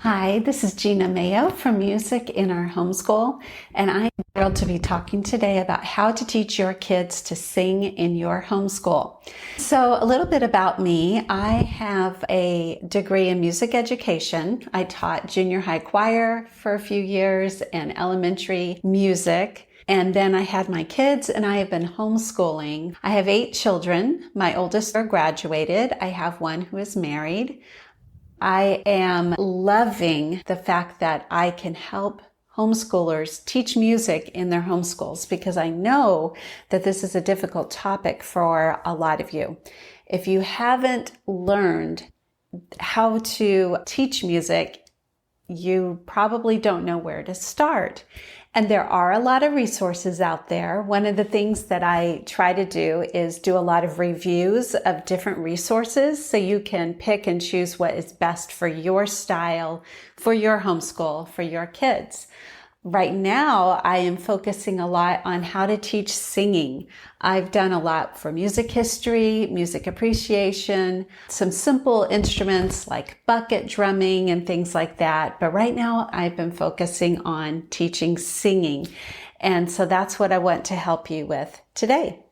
Hi, this is Gena Mayo from Music in Our Homeschool, and I am thrilled to be talking today about how to teach your kids to sing in your homeschool. So a little bit about me. I have a degree in music education. I taught junior high choir for a few years and elementary music. And then I had my kids and I have been homeschooling. I have 8 children. My oldest are graduated. I have one who is married. I am loving the fact that I can help homeschoolers teach music in their homeschools because I know that this is a difficult topic for a lot of you. If you haven't learned how to teach music, you probably don't know where to start. And there are a lot of resources out there. One of the things that I try to do is do a lot of reviews of different resources so you can pick and choose what is best for your style, for your homeschool, for your kids. Right now, I am focusing a lot on how to teach singing. I've done a lot for music history, music appreciation, some simple instruments like bucket drumming and things like that. But right now, I've been focusing on teaching singing. And so that's what I want to help you with today.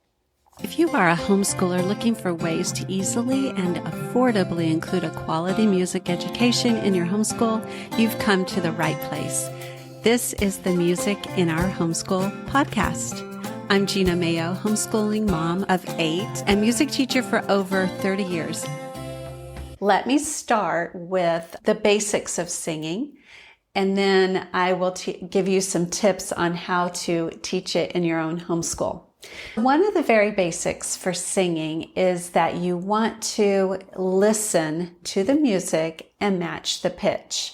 If you are a homeschooler looking for ways to easily and affordably include a quality music education in your homeschool, you've come to the right place. This is the Music in Our Homeschool podcast. I'm Gena Mayo, homeschooling mom of 8 and music teacher for over 30 years. Let me start with the basics of singing, and then I will give you some tips on how to teach it in your own homeschool. One of the very basics for singing is that you want to listen to the music and match the pitch.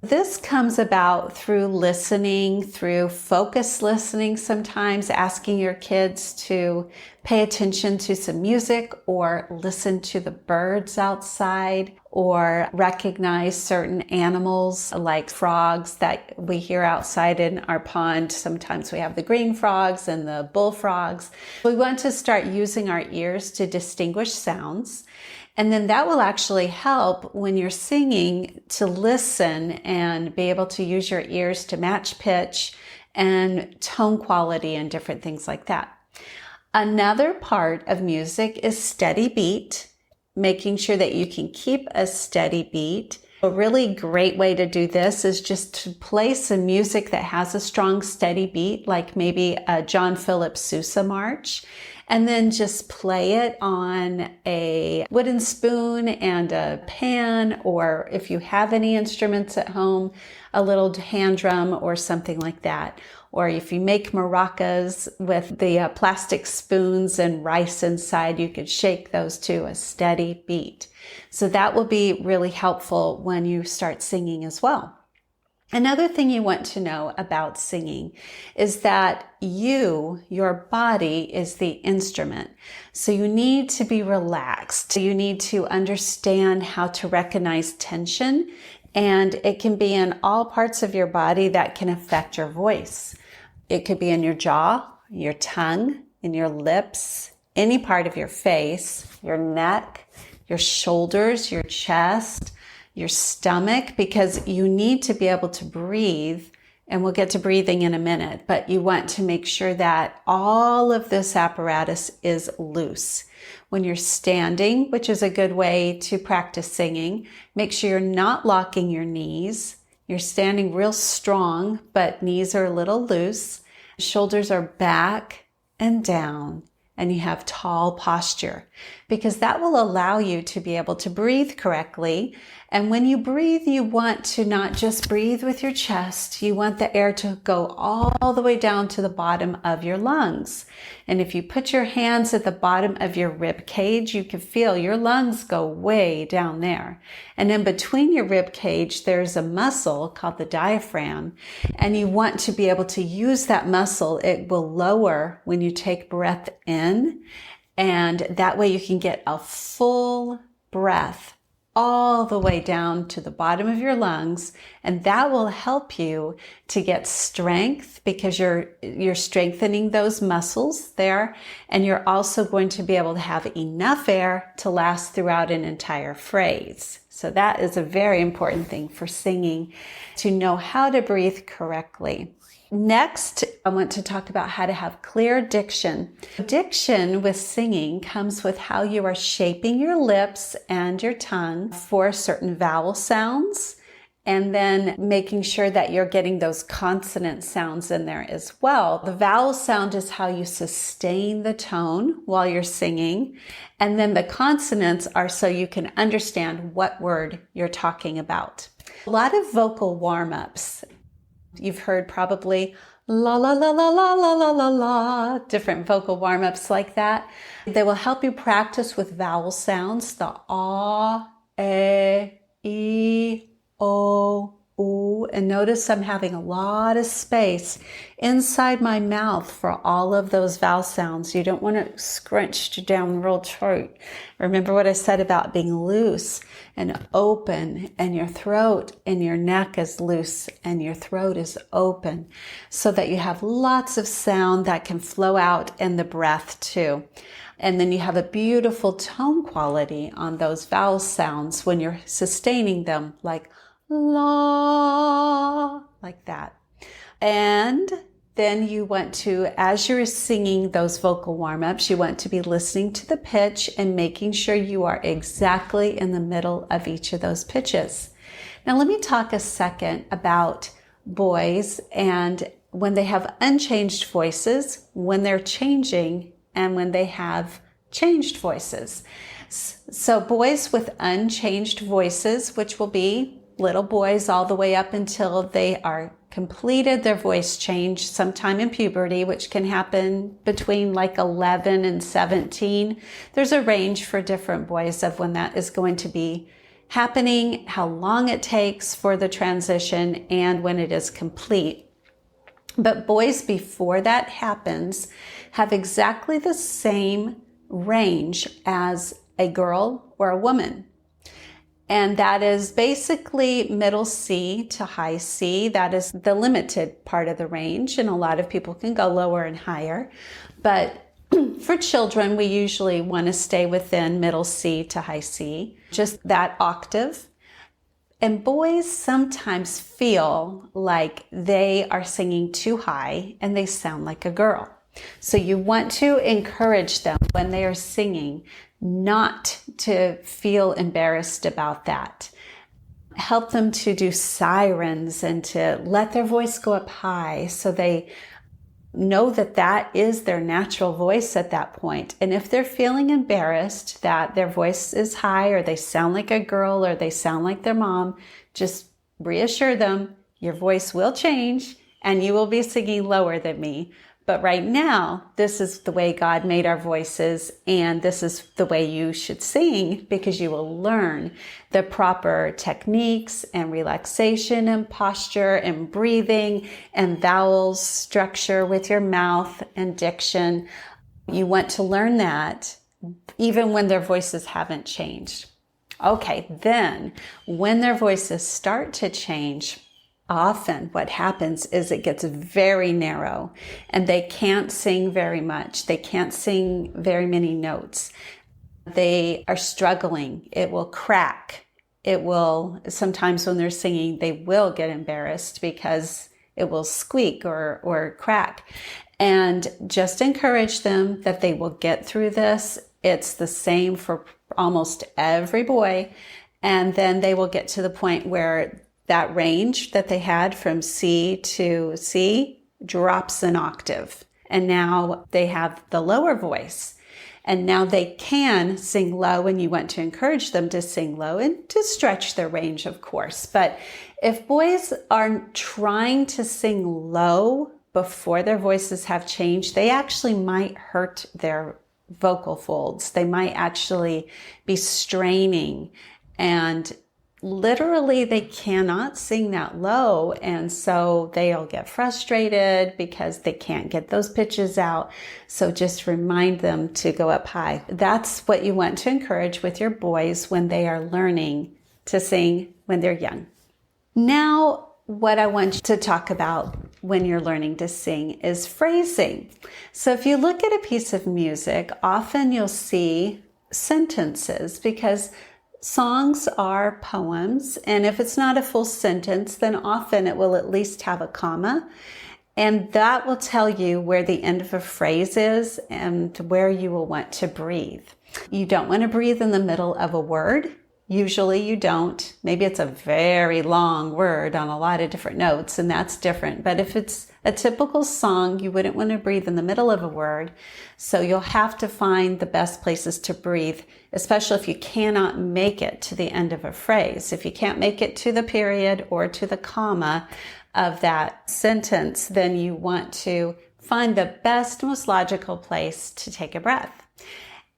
This comes about through listening, through focused listening sometimes, asking your kids to pay attention to some music or listen to the birds outside or recognize certain animals like frogs that we hear outside in our pond. Sometimes we have the green frogs and the bullfrogs. We want to start using our ears to distinguish sounds. And then that will actually help when you're singing to listen and be able to use your ears to match pitch and tone quality and different things like that. Another part of music is steady beat, making sure that you can keep a steady beat. A really great way to do this is just to play some music that has a strong steady beat, like maybe a John Philip Sousa march, and then just play it on a wooden spoon and a pan, or if you have any instruments at home, a little hand drum or something like that. Or if you make maracas with the plastic spoons and rice inside, you could shake those to a steady beat. So that will be really helpful when you start singing as well. Another thing you want to know about singing is that your body is the instrument. So you need to be relaxed. You need to understand how to recognize tension, and it can be in all parts of your body that can affect your voice. It could be in your jaw, your tongue, in your lips, any part of your face, your neck, your shoulders, your chest, your stomach, because you need to be able to breathe, and we'll get to breathing in a minute, but you want to make sure that all of this apparatus is loose. When you're standing, which is a good way to practice singing, make sure you're not locking your knees. You're standing real strong, but knees are a little loose. Shoulders are back and down. And you have tall posture, because that will allow you to be able to breathe correctly. And when you breathe, you want to not just breathe with your chest. You want the air to go all the way down to the bottom of your lungs. And if you put your hands at the bottom of your rib cage, you can feel your lungs go way down there. And in between your rib cage, there's a muscle called the diaphragm. And you want to be able to use that muscle. It will lower when you take breath in. And that way you can get a full breath all the way down to the bottom of your lungs, and that will help you to get strength because you're strengthening those muscles there, and you're also going to be able to have enough air to last throughout an entire phrase. So that is a very important thing for singing, to know how to breathe correctly. Next, I want to talk about how to have clear diction. Diction with singing comes with how you are shaping your lips and your tongue for certain vowel sounds, and then making sure that you're getting those consonant sounds in there as well. The vowel sound is how you sustain the tone while you're singing, and then the consonants are so you can understand what word you're talking about. A lot of vocal warm-ups. You've heard probably la la la la la la la la la, different vocal warm-ups like that. They will help you practice with vowel sounds, the ah, e, o, oo. And notice I'm having a lot of space inside my mouth for all of those vowel sounds. You don't want to scrunch down real tight. Remember what I said about being loose and open, and your throat and your neck is loose and your throat is open, so that you have lots of sound that can flow out in the breath too. And then you have a beautiful tone quality on those vowel sounds when you're sustaining them, like la, like that. And then you want to, as you're singing those vocal warm-ups, you want to be listening to the pitch and making sure you are exactly in the middle of each of those pitches. Now let me talk a second about boys and when they have unchanged voices, when they're changing, and when they have changed voices. So boys with unchanged voices, which will be little boys all the way up until they are completed their voice change sometime in puberty, which can happen between like 11 and 17. There's a range for different boys of when that is going to be happening, how long it takes for the transition, and when it is complete. But boys before that happens have exactly the same range as a girl or a woman. And that is basically middle C to high C. That is the limited part of the range. And a lot of people can go lower and higher. But for children, we usually want to stay within middle C to high C, just that octave. And boys sometimes feel like they are singing too high and they sound like a girl. So you want to encourage them when they are singing not to feel embarrassed about that. Help them to do sirens and to let their voice go up high so they know that that is their natural voice at that point. And if they're feeling embarrassed that their voice is high or they sound like a girl or they sound like their mom, just reassure them your voice will change and you will be singing lower than me. But right now, this is the way God made our voices, and this is the way you should sing, because you will learn the proper techniques and relaxation and posture and breathing and vowels, structure with your mouth and diction. You want to learn that even when their voices haven't changed. Okay, then when their voices start to change, often what happens is it gets very narrow and they can't sing very much. They can't sing very many notes. They are struggling. It will crack. It will, sometimes when they're singing, they will get embarrassed because it will squeak or crack. And just encourage them that they will get through this. It's the same for almost every boy. And then they will get to the point where that range that they had from C to C drops an octave. And now they have the lower voice. And now they can sing low, and you want to encourage them to sing low and to stretch their range, of course. But if boys are trying to sing low before their voices have changed, they actually might hurt their vocal folds. They might actually be straining, and literally they cannot sing that low, and so they'll get frustrated because they can't get those pitches out. So just remind them to go up high. That's what you want to encourage with your boys when they are learning to sing when they're young. Now, what I want you to talk about when you're learning to sing is phrasing. So if you look at a piece of music, often you'll see sentences, because Songs are poems, and if it's not a full sentence, then often it will at least have a comma, and that will tell you where the end of a phrase is and where you will want to breathe. You don't want to breathe in the middle of a word. Usually you don't. Maybe it's a very long word on a lot of different notes, and that's different. But if it's a typical song, you wouldn't want to breathe in the middle of a word. So you'll have to find the best places to breathe, especially if you cannot make it to the end of a phrase. If you can't make it to the period or to the comma of that sentence, then you want to find the best, most logical place to take a breath.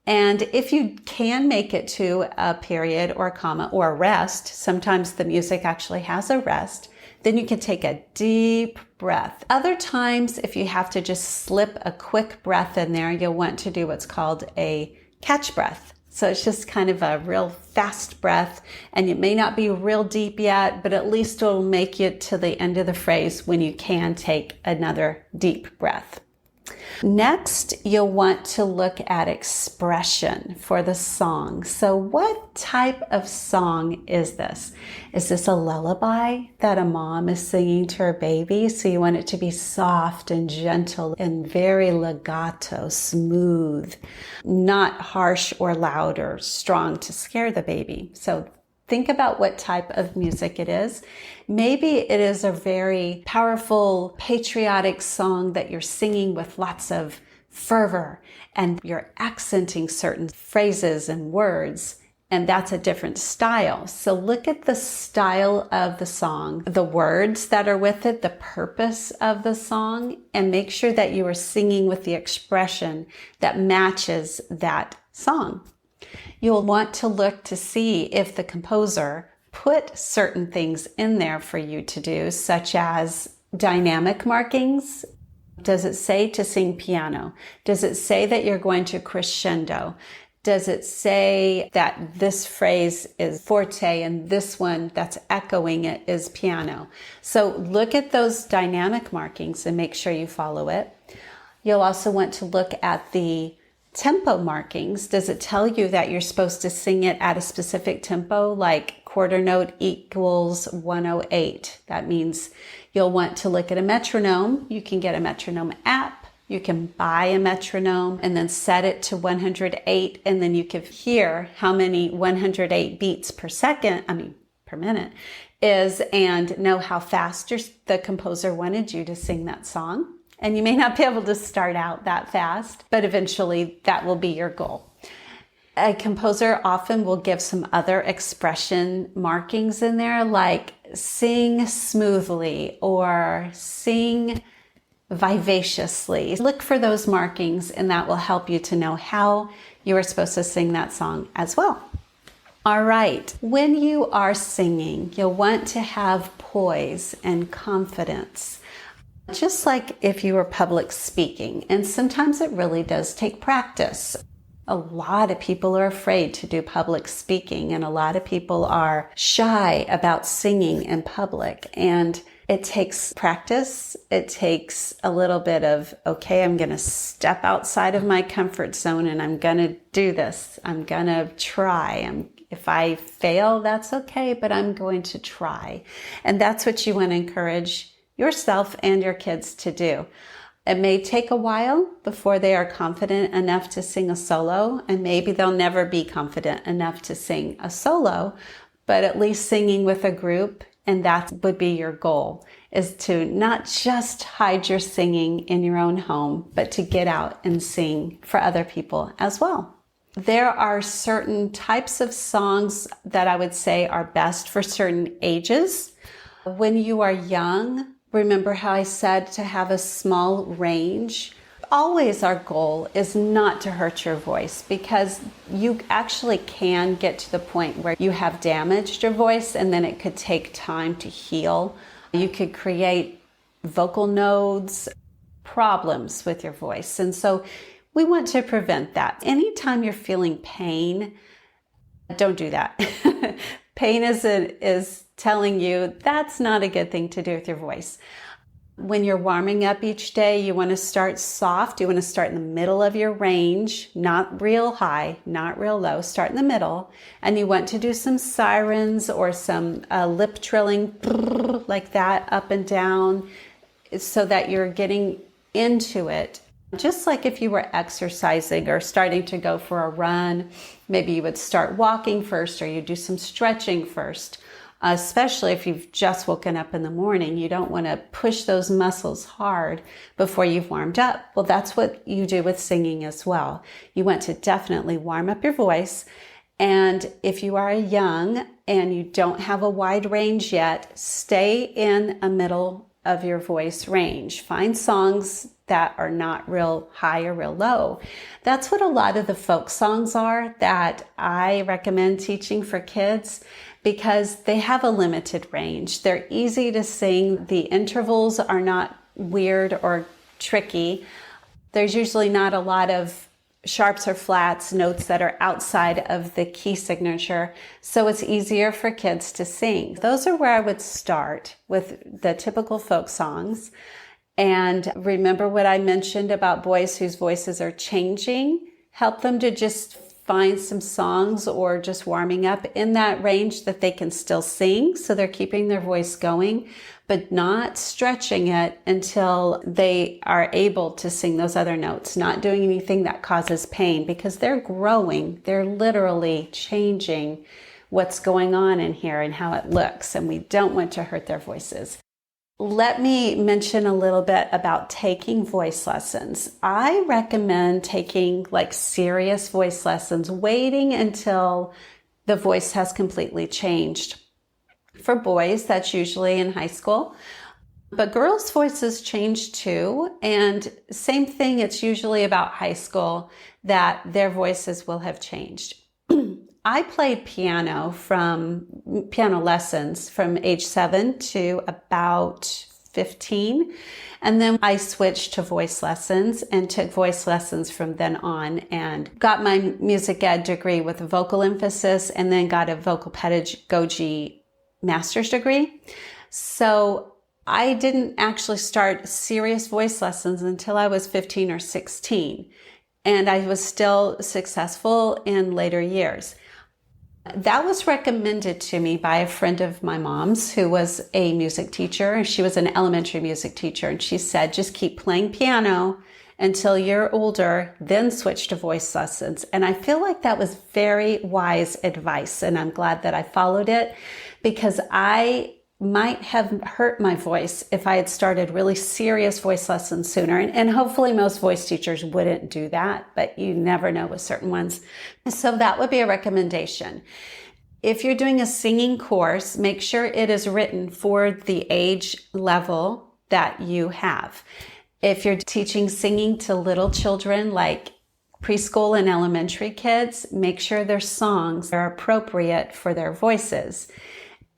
And if you can make it to a period or a comma or a rest, sometimes the music actually has a rest, then you can take a deep breath. Other times, if you have to just slip a quick breath in there, you'll want to do what's called a catch breath. So it's just kind of a real fast breath, and it may not be real deep yet, but at least it'll make you to the end of the phrase when you can take another deep breath. Next, you'll want to look at expression for the song. So what type of song is this? Is this a lullaby that a mom is singing to her baby? So you want it to be soft and gentle and very legato, smooth, not harsh or loud or strong to scare the baby. So think about what type of music it is. Maybe it is a very powerful, patriotic song that you're singing with lots of fervor and you're accenting certain phrases and words, and that's a different style. So look at the style of the song, the words that are with it, the purpose of the song, and make sure that you are singing with the expression that matches that song. You'll want to look to see if the composer put certain things in there for you to do, such as dynamic markings. Does it say to sing piano? Does it say that you're going to crescendo? Does it say that this phrase is forte and this one that's echoing it is piano? So look at those dynamic markings and make sure you follow it. You'll also want to look at the tempo markings. Does it tell you that you're supposed to sing it at a specific tempo, like quarter note equals 108? That means you'll want to look at a metronome. You can get a metronome app. You can buy a metronome and then set it to 108, and then you can hear how many 108 beats per minute is, and know how fast the composer wanted you to sing that song. And you may not be able to start out that fast, but eventually that will be your goal. A composer often will give some other expression markings in there, like sing smoothly or sing vivaciously. Look for those markings, and that will help you to know how you are supposed to sing that song as well. All right, when you are singing, you'll want to have poise and confidence. Just like if you were public speaking, and sometimes it really does take practice. A lot of people are afraid to do public speaking, and a lot of people are shy about singing in public, and it takes practice. It takes a little bit of, okay, I'm going to step outside of my comfort zone and I'm going to do this. I'm going to try. If I fail, that's okay, but I'm going to try. And that's what you want to encourage yourself and your kids to do. It may take a while before they are confident enough to sing a solo, and maybe they'll never be confident enough to sing a solo, but at least singing with a group, and that would be your goal, is to not just hide your singing in your own home, but to get out and sing for other people as well. There are certain types of songs that I would say are best for certain ages. When you are young, remember how I said to have a small range? Always our goal is not to hurt your voice, because you actually can get to the point where you have damaged your voice and then it could take time to heal. You could create vocal nodes, problems with your voice. And so we want to prevent that. Anytime you're feeling pain, don't do that. Pain is telling you that's not a good thing to do with your voice. When you're warming up each day, you want to start soft. You want to start in the middle of your range, not real high, not real low. Start in the middle. And you want to do some sirens or some lip trilling like that, up and down, so that you're getting into it. Just like if you were exercising or starting to go for a run, maybe you would start walking first, or you do some stretching first. Especially if you've just woken up in the morning, you don't want to push those muscles hard before you've warmed up. Well, that's what you do with singing as well. You want to definitely warm up your voice. And if you are young and you don't have a wide range yet, stay in a middle of your voice range. Find songs that are not real high or real low. That's what a lot of the folk songs are that I recommend teaching for kids, because they have a limited range. They're easy to sing. The intervals are not weird or tricky. There's usually not a lot of sharps or flats, notes that are outside of the key signature, so it's easier for kids to sing. Those are where I would start with the typical folk songs. And remember what I mentioned about boys whose voices are changing? Help them to just find some songs or just warming up in that range that they can still sing, so they're keeping their voice going, but not stretching it until they are able to sing those other notes, not doing anything that causes pain, because they're growing. They're literally changing what's going on in here and how it looks, and we don't want to hurt their voices. Let me mention a little bit about taking voice lessons. I recommend taking serious voice lessons, waiting until the voice has completely changed. For boys, that's usually in high school, but girls' voices change too. And same thing, it's usually about high school that their voices will have changed. I played piano lessons from age 7 to about 15. And then I switched to voice lessons and took voice lessons from then on, and got my music ed degree with a vocal emphasis, and then got a vocal pedagogy master's degree. So I didn't actually start serious voice lessons until I was 15 or 16. And I was still successful in later years. That was recommended to me by a friend of my mom's who was a music teacher. She was an elementary music teacher, and she said, just keep playing piano until you're older, then switch to voice lessons. And I feel like that was very wise advice, and I'm glad that I followed it, because I might have hurt my voice if I had started really serious voice lessons sooner. And hopefully most voice teachers wouldn't do that, but you never know with certain ones. So that would be a recommendation. If you're doing a singing course, make sure it is written for the age level that you have. If you're teaching singing to little children like preschool and elementary kids, make sure their songs are appropriate for their voices.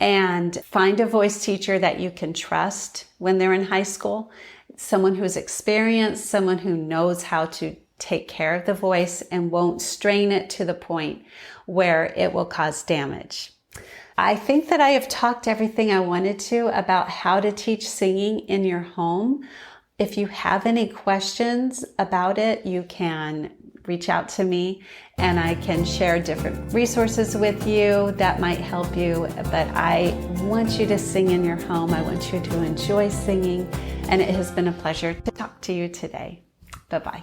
And find a voice teacher that you can trust when they're in high school, someone who's experienced, someone who knows how to take care of the voice and won't strain it to the point where it will cause damage. I think that I have talked everything I wanted to about how to teach singing in your home. If you have any questions about it, you can reach out to me and I can share different resources with you that might help you. But I want you to sing in your home. I want you to enjoy singing, and it has been a pleasure to talk to you today. Bye-bye.